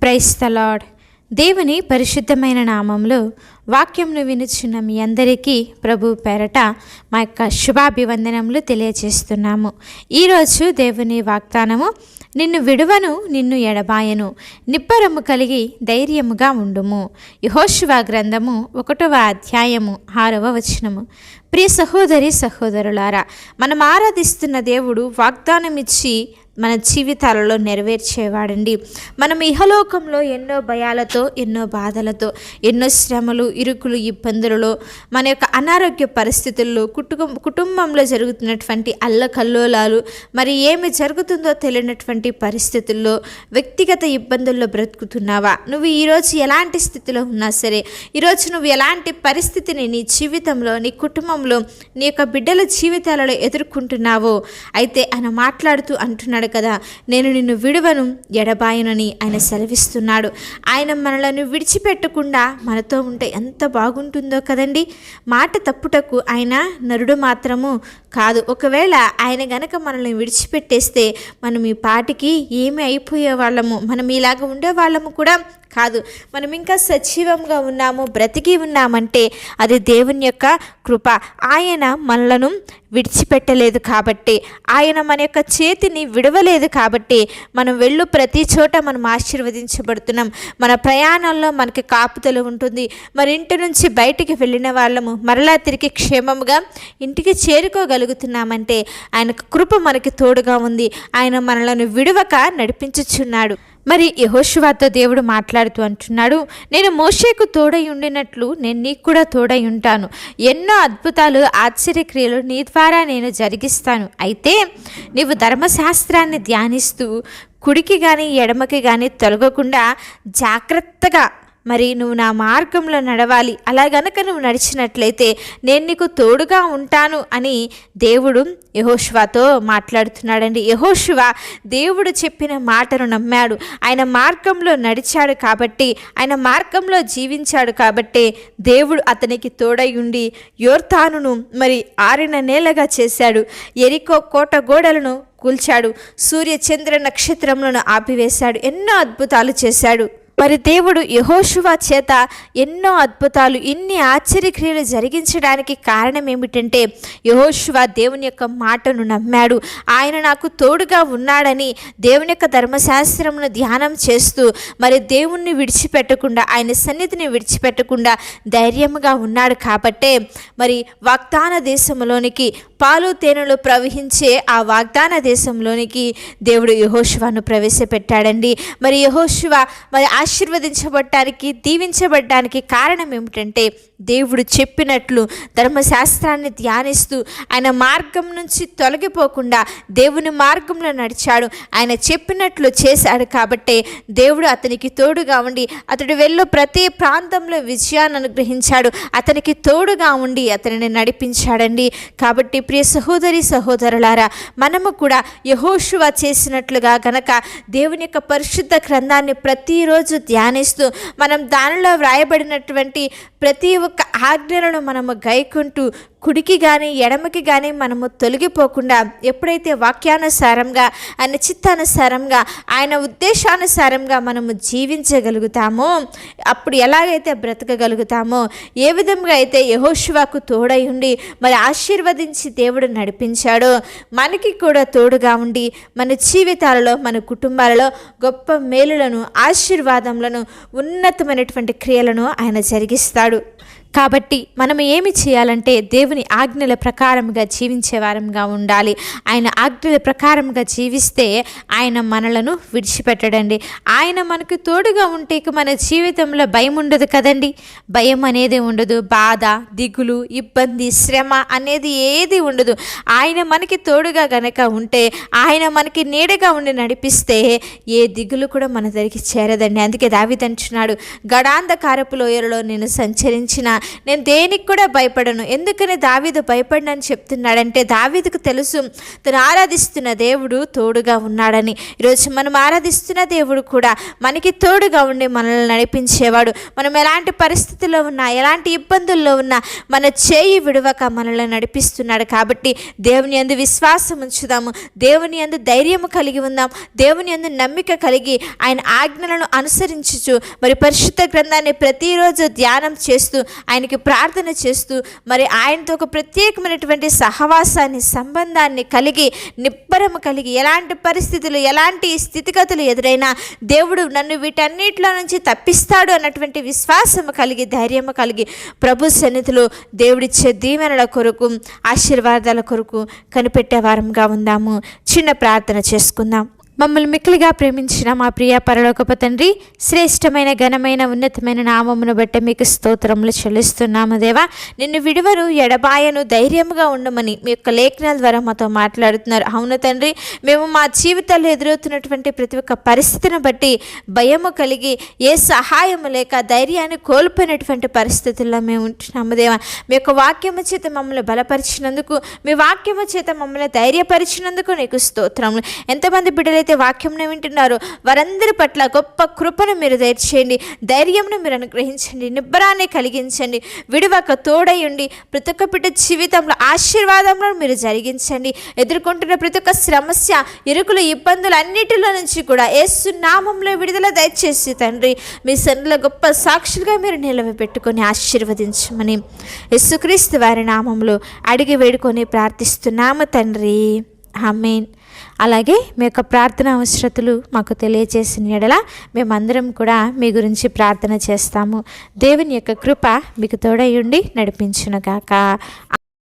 Praise the lord. దేవుని పరిశుద్ధమైన నామంలో వాక్యంను వినుచున్న మీ అందరికీ ప్రభు పేరట మా యొక్క శుభాభివందనములు తెలియజేస్తున్నాము. ఈరోజు దేవుని వాగ్దానము, నిన్ను విడువను, నిన్ను ఎడబాయను, నిబ్బరము కలిగి ధైర్యముగా ఉండుము. యెహోషువ గ్రంథము 1వ అధ్యాయము 6వ వచనము. ప్రియ సహోదరి సహోదరులారా, మనం ఆరాధిస్తున్న దేవుడు వాగ్దానం ఇచ్చి మన జీవితాలలో నెరవేర్చేవాడండి. మనం ఇహలోకంలో ఎన్నో భయాలతో, ఎన్నో బాధలతో, ఎన్నో శ్రమలు, ఇరుకులు, ఇబ్బందులలో, మన యొక్క అనారోగ్య పరిస్థితుల్లో, కుటుంబంలో జరుగుతున్నటువంటి అల్లకల్లోలాలు, మరి ఏమి జరుగుతుందో తెలియనటువంటి పరిస్థితుల్లో, వ్యక్తిగత ఇబ్బందుల్లో బ్రతుకుతున్నావా? నువ్వు ఈరోజు ఎలాంటి స్థితిలో ఉన్నా సరే, ఈరోజు నువ్వు ఎలాంటి పరిస్థితిని నీ జీవితంలో, నీ కుటుంబంలో, నీ యొక్క బిడ్డల జీవితాలలో ఎదుర్కొంటున్నావో, అయితే ఆయన మాట్లాడుతూ అంటున్నాడు కదా, నేను నిన్ను విడువను, ఎడబాయనని ఆయన సెలవిస్తున్నాడు. ఆయన మనలను విడిచిపెట్టకుండా మనతో ఉంటే ఎంత బాగుంటుందో కదండి. మాట తప్పుటకు ఆయన నరుడు మాత్రము కాదు. ఒకవేళ ఆయన గనక మనల్ని విడిచిపెట్టేస్తే మనం ఈ పాటికి ఏమి అయిపోయే వాళ్ళము, మనం ఇలాగ ఉండేవాళ్ళము కూడా కాదు. మనం ఇంకా సజీవంగా ఉన్నాము, బ్రతికి ఉన్నామంటే అది దేవుని యొక్క కృప. ఆయన మనలను విడిచిపెట్టలేదు కాబట్టి, ఆయన మన యొక్క చేతిని విడవలేదు కాబట్టి, మనం వెళ్ళు ప్రతి చోట మనం ఆశీర్వదించబడుతున్నాం. మన ప్రయాణంలో మనకి కాపుదల ఉంటుంది. మరి ఇంటి నుంచి బయటికి వెళ్ళిన వాళ్ళము మరలా తిరిగి క్షేమంగా ఇంటికి చేరుకోగలుగుతున్నామంటే ఆయన కృప మనకి తోడుగా ఉంది. ఆయన మనలను విడవక నడిపించుచున్నాడు. మరి యెహోషువతో దేవుడు మాట్లాడుతూ అంటున్నాడు, నేను మోషేకు తోడై ఉండినట్లు నేను నీకు కూడా తోడై ఉంటాను. ఎన్నో అద్భుతాలు, ఆశ్చర్యక్రియలు నీ ద్వారా నేను జరిగిస్తాను. అయితే నీవు ధర్మశాస్త్రాన్ని ధ్యానిస్తూ కుడికి కానీ ఎడమకి కానీ తొలగకుండా జాగ్రత్తగా మరి నువ్వు నా మార్గంలో నడవాలి. అలా గనక నువ్వు నడిచినట్లయితే నేను నీకు తోడుగా ఉంటాను అని దేవుడు యెహోషువతో మాట్లాడుతున్నాడండి. యెహోషువ దేవుడు చెప్పిన మాటను నమ్మాడు. ఆయన మార్గంలో నడిచాడు కాబట్టి, ఆయన మార్గంలో జీవించాడు కాబట్టి దేవుడు అతనికి తోడై ఉండి యోర్దానును మరి ఆరిన నేలగా చేశాడు. యెరికో కోట గోడలను కూల్చాడు. సూర్య చంద్ర నక్షత్రములను ఆపివేశాడు. ఎన్నో అద్భుతాలు చేశాడు. మరి దేవుడు యెహోషువ చేత ఎన్నో అద్భుతాలు, ఇన్ని ఆశ్చర్యక్రియలు జరిగించడానికి కారణం ఏమిటంటే యెహోషువ దేవుని యొక్క మాటను నమ్మాడు. ఆయన నాకు తోడుగా ఉన్నాడని దేవుని యొక్క ధర్మశాస్త్రమును ధ్యానం చేస్తూ మరి దేవుణ్ణి విడిచిపెట్టకుండా, ఆయన సన్నిధిని విడిచిపెట్టకుండా ధైర్యముగా ఉన్నాడు. కాబట్టే మరి వాగ్దాన దేశంలోనికి, పాలు తేనెలు ప్రవహించే ఆ వాగ్దాన దేశంలోనికి దేవుడు యెహోషువను ప్రవేశపెట్టాడండి. మరి యెహోషువ మరి ఆశీర్వదించబడటానికి, దీవించబడటానికి కారణం ఏమిటంటే దేవుడు చెప్పినట్లు ధర్మశాస్త్రాన్ని ధ్యానిస్తూ ఆయన మార్గం నుంచి తొలగిపోకుండా దేవుని మార్గంలో నడిచాడు. ఆయన చెప్పినట్లు చేశాడు. కాబట్టే దేవుడు అతనికి తోడుగా ఉండి అతడు వెళ్ళు ప్రతి ప్రాంతంలో విజయాన్ని అనుగ్రహించాడు. అతనికి తోడుగా ఉండి అతనిని నడిపించాడండి. కాబట్టి ప్రియ సహోదరి సహోదరులారా, మనము కూడా యెహోషువ చేసినట్లుగా గనక దేవుని యొక్క పరిశుద్ధ గ్రంథాన్ని ప్రతిరోజు ధ్యానిస్తూ మనం దానిలో వ్రాయబడినటువంటి ప్రతి ఒక్క ఆజ్ఞలను మనము గైకుంటూ కుడికి కానీ ఎడమకి కానీ మనము తొలగిపోకుండా ఎప్పుడైతే వాక్యానుసారంగా, ఆయన చిత్తానుసారంగా, ఆయన ఉద్దేశానుసారంగా మనము జీవించగలుగుతామో, అప్పుడు ఎలాగైతే బ్రతకగలుగుతామో, ఏ విధంగా అయితే యెహోషువకు తోడై ఉండి మరి ఆశీర్వదించి దేవుడు నడిపించాడో, మనకి కూడా తోడుగా ఉండి మన జీవితాలలో, మన కుటుంబాలలో గొప్ప మేలులను, ఆశీర్వాదములను, ఉన్నతమైనటువంటి క్రియలను ఆయన జరిగిస్తాడు. కాబట్టి మనం ఏమి చేయాలంటే దేవుని ఆజ్ఞల ప్రకారంగా జీవించే వారంగా ఉండాలి. ఆయన ఆజ్ఞల ప్రకారంగా జీవిస్తే ఆయన మనలను విడిచిపెట్టడండి. ఆయన మనకు తోడుగా ఉంటే మన జీవితంలో భయం ఉండదు కదండి. భయం అనేది ఉండదు. బాధ, దిగులు, ఇబ్బంది, శ్రమ అనేది ఏది ఉండదు. ఆయన మనకి తోడుగా గనక ఉంటే, ఆయన మనకి నీడగా ఉండి నడిపిస్తే ఏ దిగులు కూడా మన దగ్గరికి చేరదండి. అందుకే దావీదు అంటున్నాడు, గడాంధకారపు లోయలలో నేను సంచరించిన నేను దేనికి కూడా భయపడను. ఎందుకని దావీదు భయపడనని చెప్తున్నాడంటే దావీదుకు తెలుసు తను ఆరాధిస్తున్న దేవుడు తోడుగా ఉన్నాడని. ఈరోజు మనం ఆరాధిస్తున్న దేవుడు కూడా మనకి తోడుగా ఉండి మనల్ని నడిపించేవాడు. మనం ఎలాంటి పరిస్థితుల్లో ఉన్నా, ఎలాంటి ఇబ్బందుల్లో ఉన్నా మన చేయి విడవక మనల్ని నడిపిస్తున్నాడు. కాబట్టి దేవుని యందు విశ్వాసం ఉంచుదాము, దేవుని యందు ధైర్యము కలిగి ఉందాం, దేవుని యందు నమ్మిక కలిగి ఆయన ఆజ్ఞలను అనుసరించుచు మరి పరిశుద్ధ గ్రంథాన్ని ప్రతిరోజు ధ్యానం చేస్తూ ఆయనకి ప్రార్థన చేస్తూ మరి ఆయనతో ఒక ప్రత్యేకమైనటువంటి సహవాసాన్ని, సంబంధాన్ని కలిగి, నిబ్బరము కలిగి, ఎలాంటి పరిస్థితులు, ఎలాంటి స్థితిగతులు ఎదురైనా దేవుడు నన్ను వీటన్నిటిలో నుంచి తప్పిస్తాడు అన్నటువంటి విశ్వాసము కలిగి, ధైర్యము కలిగి ప్రభు సన్నిధిలో దేవుడిచ్చే దీవెనల కొరకు, ఆశీర్వాదాల కొరకు కనిపెట్టే వారంగా ఉందాము. చిన్న ప్రార్థన చేసుకుందాం. మమ్మల్ని మిక్కిలిగా ప్రేమించిన మా ప్రియ పరలోకపు తండ్రి, శ్రేష్టమైన ఘనమైన ఉన్నతమైన నామమును బట్టి మీకు స్తోత్రములు చెల్లిస్తున్నాము. దేవా, నిన్ను విడువను, ఎడబాయను, ధైర్యముగా ఉండమని మీ యొక్క లేఖనాల ద్వారా మాతో మాట్లాడుతున్నారు. అవును తండ్రి, మేము మా జీవితాల్లో ఎదురవుతున్నటువంటి ప్రతి ఒక్క పరిస్థితిని బట్టి భయము కలిగి ఏ సహాయము లేక ధైర్యాన్ని కోల్పోయినటువంటి పరిస్థితుల్లో మేము ఉంటున్నాము. దేవా, మీ యొక్క వాక్యము చేత మమ్మల్ని బలపరిచినందుకు, మీ వాక్యము చేత మమ్మల్ని ధైర్యపరిచినందుకు నీకు స్తోత్రములు. ఎంతమంది బిడ్డలు వాక్యంను వింటున్నారు వారందరి పట్ల గొప్ప కృపను మీరు దయచేయండి, ధైర్యంను మీరు అనుగ్రహించండి, నిబ్బరాన్ని కలిగించండి, విడువక తోడయుండి ప్రతి ఒక్క బిడ్డ జీవితంలో ఆశీర్వాదంలో మీరు జరిగించండి. ఎదుర్కొంటున్న ప్రతి ఒక్క సమస్య, ఇరుకులు, ఇబ్బందులు అన్నిటిలో నుంచి కూడా యేసు నామములో విడుదల దయచేసి తండ్రి మీ సన్నిధిలో గొప్ప సాక్షులుగా మీరు నిలవబెట్టుకొని ఆశీర్వదించమని యేసుక్రీస్తు వారి నామములో అడిగి వేడుకొని ప్రార్థిస్తున్నాము తండ్రి. ఆమేన్. అలాగే మీ యొక్క ప్రార్థన అవసరతలు మాకు తెలియజేసిన యెడల మేమందరం కూడా మీ గురించి ప్రార్థన చేస్తాము. దేవుని యొక్క కృప మీకు తోడై ఉండి నడిపించునుగాక.